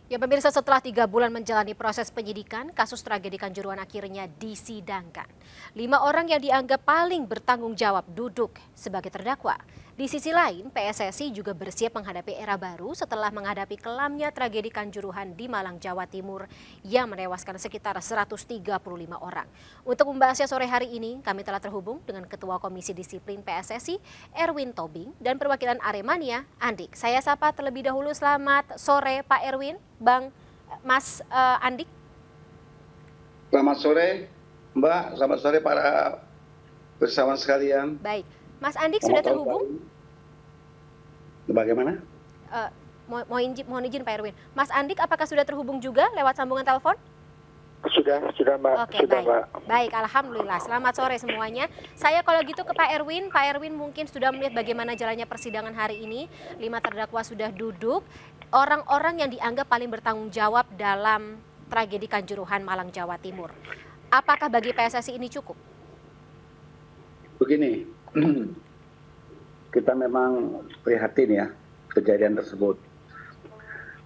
Ya pemirsa, setelah 3 bulan menjalani proses penyidikan, kasus tragedi Kanjuruhan akhirnya disidangkan. 5 orang yang dianggap paling bertanggung jawab duduk sebagai terdakwa. Di sisi lain, PSSI juga bersiap menghadapi era baru setelah menghadapi kelamnya tragedi Kanjuruhan di Malang, Jawa Timur yang menewaskan sekitar 135 orang. Untuk membahasnya sore hari ini, kami telah terhubung dengan Ketua Komisi Disiplin PSSI, Erwin Tobing, dan perwakilan Aremania, Andik. Saya sapa terlebih dahulu, selamat sore Pak Erwin. Bang Mas Andik. Selamat sore Mbak, selamat sore para bersama sekalian. Baik, Mas Andik sudah terhubung? Bagaimana? Mohon izin Pak Erwin. Mas Andik apakah sudah terhubung juga lewat sambungan telepon? Sudah Mbak. Oke, sudah, baik. Mbak. Baik, alhamdulillah. Selamat sore semuanya. Saya kalau gitu ke Pak Erwin. Pak Erwin mungkin sudah melihat bagaimana jalannya persidangan hari ini. 5 terdakwa sudah duduk. Orang-orang yang dianggap paling bertanggung jawab dalam tragedi Kanjuruhan Malang, Jawa Timur. Apakah bagi PSSI ini cukup? Begini, kita memang prihatin ya kejadian tersebut.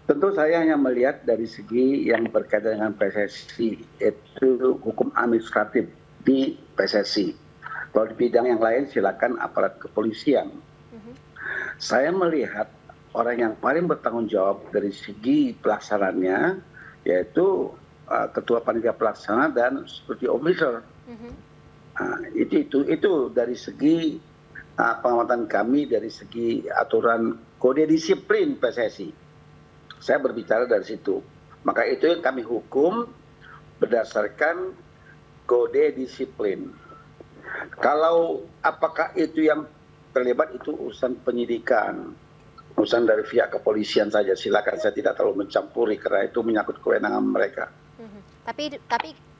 Tentu saya hanya melihat dari segi yang berkaitan dengan PSSI, yaitu hukum administratif di PSSI. Kalau di bidang yang lain silakan aparat kepolisian. Saya melihat orang yang paling bertanggung jawab dari segi pelaksananya, yaitu ketua panitia pelaksana dan security officer. Itu dari segi pengamatan kami, dari segi aturan kode disiplin PSSI. Saya berbicara dari situ. Maka itu yang kami hukum berdasarkan kode disiplin. Kalau apakah itu yang terlibat, itu urusan penyidikan, urusan dari pihak kepolisian saja. Silakan, saya tidak terlalu mencampuri karena itu menyangkut kewenangan mereka. Tapi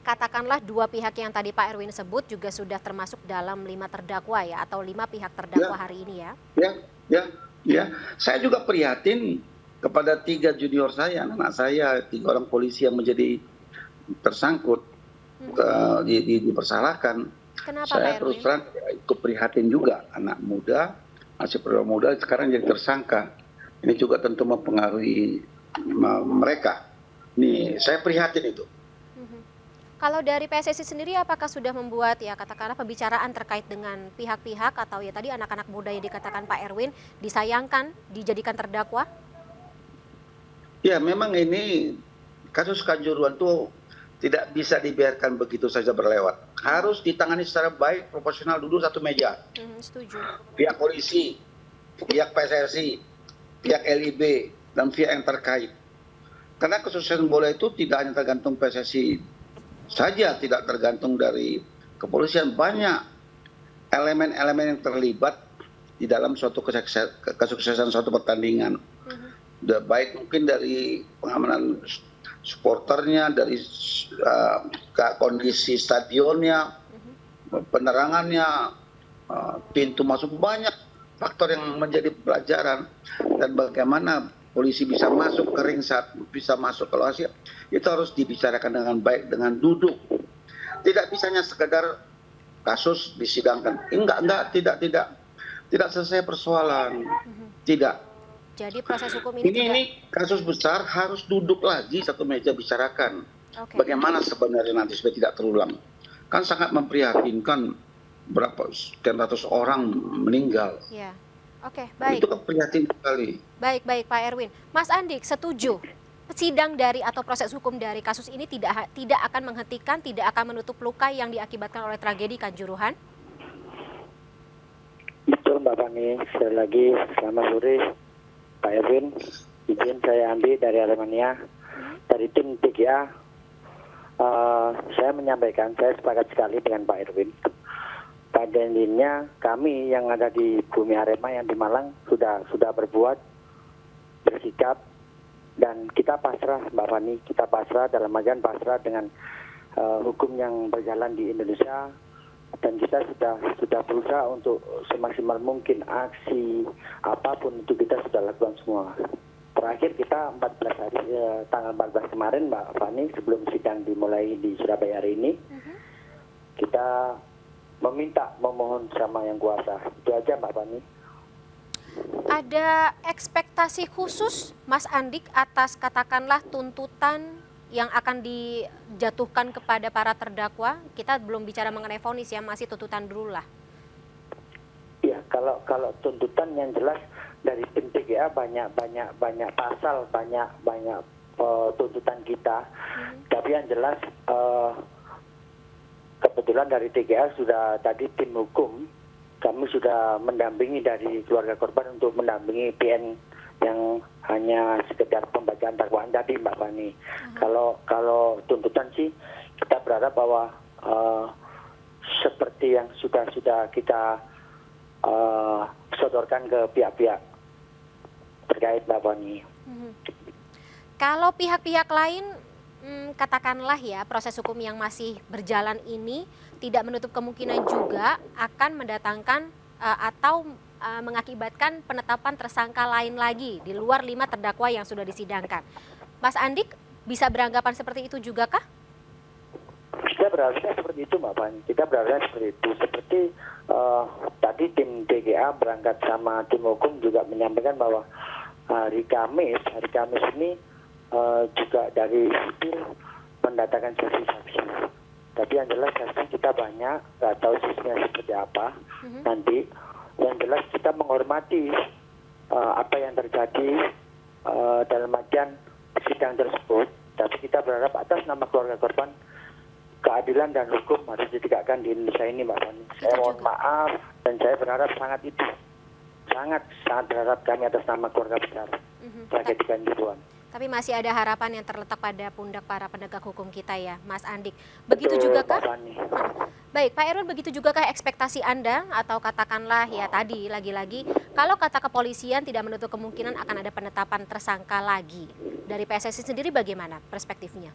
katakanlah 2 pihak yang tadi Pak Erwin sebut juga sudah termasuk dalam 5 terdakwa ya, atau 5 pihak terdakwa hari ini ya? Ya. Saya juga prihatin kepada 3 junior saya, anak saya, 3 orang polisi yang menjadi tersangkut, dipersalahkan. Kenapa Saya Pak terus Erwin? terang ikut prihatin juga, anak muda, masih perwira muda sekarang jadi tersangka. Ini juga tentu mempengaruhi mereka. Nih, saya prihatin itu. Kalau dari PSSI sendiri apakah sudah membuat ya katakanlah pembicaraan terkait dengan pihak-pihak atau ya tadi anak-anak muda yang dikatakan Pak Erwin disayangkan dijadikan terdakwa? Ya, memang ini kasus Kanjuruhan itu tidak bisa dibiarkan begitu saja berlewat. Harus ditangani secara baik, proporsional, duduk satu meja. Setuju. Pihak polisi, pihak PSSI, pihak LIB, dan pihak yang terkait. Karena kesuksesan bola itu tidak hanya tergantung PSSI saja, tidak tergantung dari kepolisian. Banyak elemen-elemen yang terlibat di dalam suatu kesuksesan suatu pertandingan. Baik mungkin dari pengamanan supporternya, dari kondisi stadionnya, penerangannya, pintu masuk, banyak faktor yang menjadi pelajaran. Dan bagaimana polisi bisa masuk ke ring saat bisa masuk ke lokasi, itu harus dibicarakan dengan baik, dengan duduk. Tidak bisanya sekedar kasus disidangkan. Tidak selesai persoalan. Tidak. Jadi proses hukum ini Ini kasus besar, harus duduk lagi satu meja bicarakan. Okay. Bagaimana sebenarnya nanti supaya tidak terulang. Kan sangat memprihatinkan, berapa sekian ratus orang meninggal. Ya. Oke, baik. Itu prihatin sekali. Baik Pak Erwin. Mas Andik setuju sidang dari atau proses hukum dari kasus ini tidak akan menghentikan, tidak akan menutup luka yang diakibatkan oleh tragedi Kanjuruhan? Betul Mbak Fani. Sekali lagi selamat sore Pak Erwin. Izin saya Andi dari Aremania, dari tim PGA. Saya menyampaikan, saya sepakat sekali dengan Pak Erwin. Pada intinya kami yang ada di bumi Arema yang di Malang sudah berbuat, bersikap, dan kita pasrah Mbak Fani, kita pasrah dalam artian pasrah dengan hukum yang berjalan di Indonesia, dan kita sudah berusaha untuk semaksimal mungkin aksi apapun itu kita sudah lakukan semua. Terakhir kita 14 hari tanggal 14 kemarin Mbak Fani, sebelum sidang dimulai di Surabaya hari ini, kita memohon sama yang kuasa. Itu aja Mbak Fani. Ada ekspektasi khusus Mas Andik atas katakanlah tuntutan yang akan dijatuhkan kepada para terdakwa? Kita belum bicara mengenai vonis ya, masih tuntutan dulu lah. Ya, kalau tuntutan yang jelas dari tim TGA banyak pasal, banyak tuntutan kita. Tapi yang jelas kebetulan dari TGA sudah tadi tim hukum kami sudah mendampingi dari keluarga korban untuk mendampingi PN yang hanya sekedar pembacaan dakwaan tadi Mbak Fani. Kalau tuntutan sih kita berharap bahwa seperti yang sudah kita sodorkan ke pihak-pihak terkait Mbak Fani. Kalau pihak-pihak lain, katakanlah ya proses hukum yang masih berjalan ini tidak menutup kemungkinan juga akan mendatangkan atau mengakibatkan penetapan tersangka lain lagi di luar 5 terdakwa yang sudah disidangkan. Mas Andik bisa beranggapan seperti itu juga kah? Kita berharapnya seperti itu Mbak Fani. Kita berharapnya seperti itu. Seperti tadi tim TGA berangkat sama tim hukum juga menyampaikan bahwa hari Kamis ini juga dari sipil mendatangkan saksi-saksi. Tapi yang jelas saksi kita banyak, nggak tahu sisinya seperti apa. Nanti yang jelas kita menghormati apa yang terjadi dalam artian sidang tersebut. Tapi kita berharap atas nama keluarga korban keadilan dan hukum harus ditegakkan di Indonesia ini Mbak Fani. Saya mohon maaf dan saya berharap sangat itu. Sangat berharap kami atas nama keluarga besar tragedi Kanjuruhan. Tapi masih ada harapan yang terletak pada pundak para penegak hukum kita ya, Mas Andik. Begitu juga kah? Baik, Pak Erwin, begitu juga kah ekspektasi Anda atau katakanlah ya tadi lagi-lagi kalau kata kepolisian tidak menutup kemungkinan akan ada penetapan tersangka lagi. Dari PSSI sendiri bagaimana perspektifnya?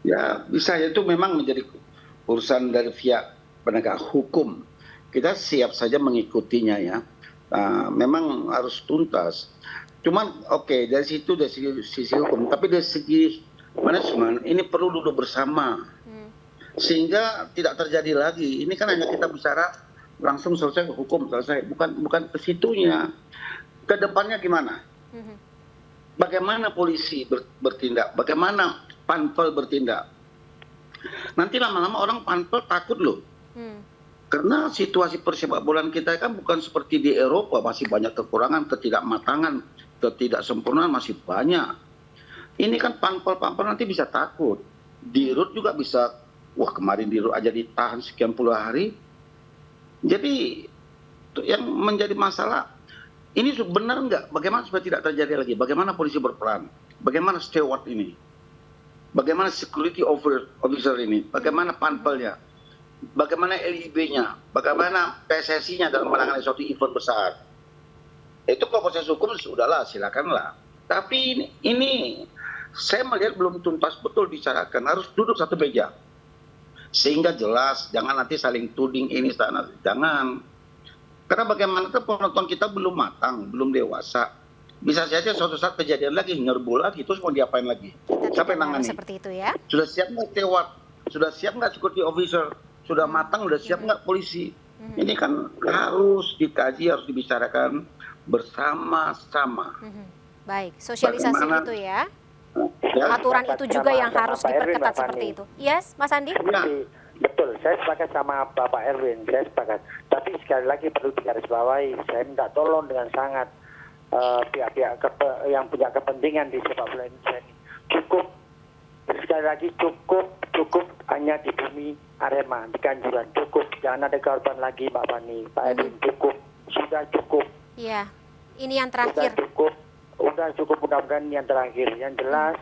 Ya, bisa itu memang menjadi urusan dari pihak penegak hukum. Kita siap saja mengikutinya ya. Memang harus tuntas. Cuman oke, dari situ dari sisi hukum, tapi dari segi manajemen ini perlu duduk bersama sehingga tidak terjadi lagi. Ini kan hanya kita bicara langsung selesai hukum selesai, bukan ke situnya. Ke depannya gimana? Bagaimana polisi bertindak? Bagaimana Panpel bertindak? Nanti lama-lama orang Panpel takut loh. Karena situasi persepak bolaan kita kan bukan seperti di Eropa, masih banyak kekurangan, ketidakmatangan, ketidaksempurnaan masih banyak. Ini kan Panpel nanti bisa takut. Dirut juga bisa, wah kemarin Dirut aja ditahan sekian puluh hari. Jadi yang menjadi masalah, ini benar nggak? Bagaimana supaya tidak terjadi lagi? Bagaimana polisi berperan? Bagaimana steward ini? Bagaimana security officer ini? Bagaimana Panpelnya? Bagaimana LIB-nya, bagaimana PSSI-nya dalam menangani suatu event besar. Itu kalau proses hukum sudahlah, silakanlah. Tapi ini saya melihat belum tuntas betul bicarakan, harus duduk satu meja. Sehingga jelas, jangan nanti saling tuding ini sana, jangan. Karena bagaimana penonton kita belum matang, belum dewasa. Bisa saja suatu saat kejadian lagi, nyerbu lagi, terus mau diapain lagi? Siapa yang nangani? Seperti itu ya. Sudah siap nggak steward? Sudah siap nggak security officer? Sudah matang, sudah siap nggak polisi? Ini kan harus dikaji, harus dibicarakan bersama-sama. Baik, sosialisasi itu ya. Aturan itu juga yang harus diperketat seperti itu. Yes, Mas Andi? Ya. Betul, saya sepakat sama Bapak Erwin, saya sepakat. Tapi sekali lagi perlu digarisbawahi, saya minta tolong dengan sangat pihak-pihak yang punya kepentingan di sepak bola Indonesia ini. Cukup, sekali lagi cukup hanya di bumi Arema, di Kanjuruhan. Cukup, jangan ada korban lagi Mbak Fani, Pak Erwin, cukup, sudah cukup. Iya, ini yang terakhir. Udah cukup, mudah-mudahan yang terakhir. Yang jelas,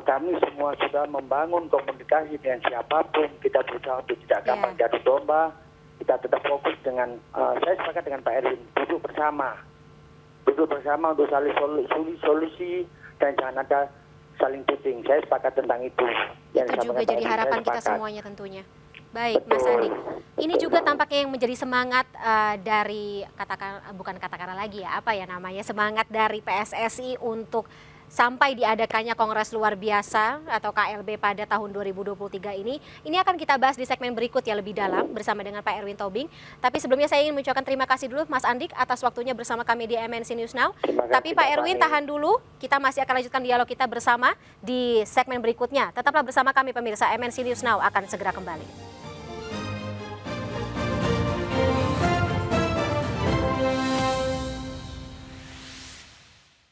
kami semua sudah membangun komunikasi dengan siapapun. Kita berusaha untuk tidak gampang jatuh domba. Kita tetap fokus dengan, saya sepakat dengan Pak Erwin, duduk bersama untuk saling solusi dan jangan ada saling tuding. Saya sepakat tentang itu. Itu juga jadi harapan kita semuanya tentunya. Baik, Mas Andi. Ini juga tampaknya yang menjadi semangat dari katakanlah lagi ya, apa ya namanya, semangat dari PSSI untuk sampai diadakannya Kongres Luar Biasa atau KLB pada tahun 2023 ini akan kita bahas di segmen berikut ya lebih dalam bersama dengan Pak Erwin Tobing. Tapi sebelumnya saya ingin mengucapkan terima kasih dulu Mas Andik atas waktunya bersama kami di MNC News Now. Tapi Pak Erwin tahan dulu, kita masih akan lanjutkan dialog kita bersama di segmen berikutnya. Tetaplah bersama kami pemirsa, MNC News Now akan segera kembali.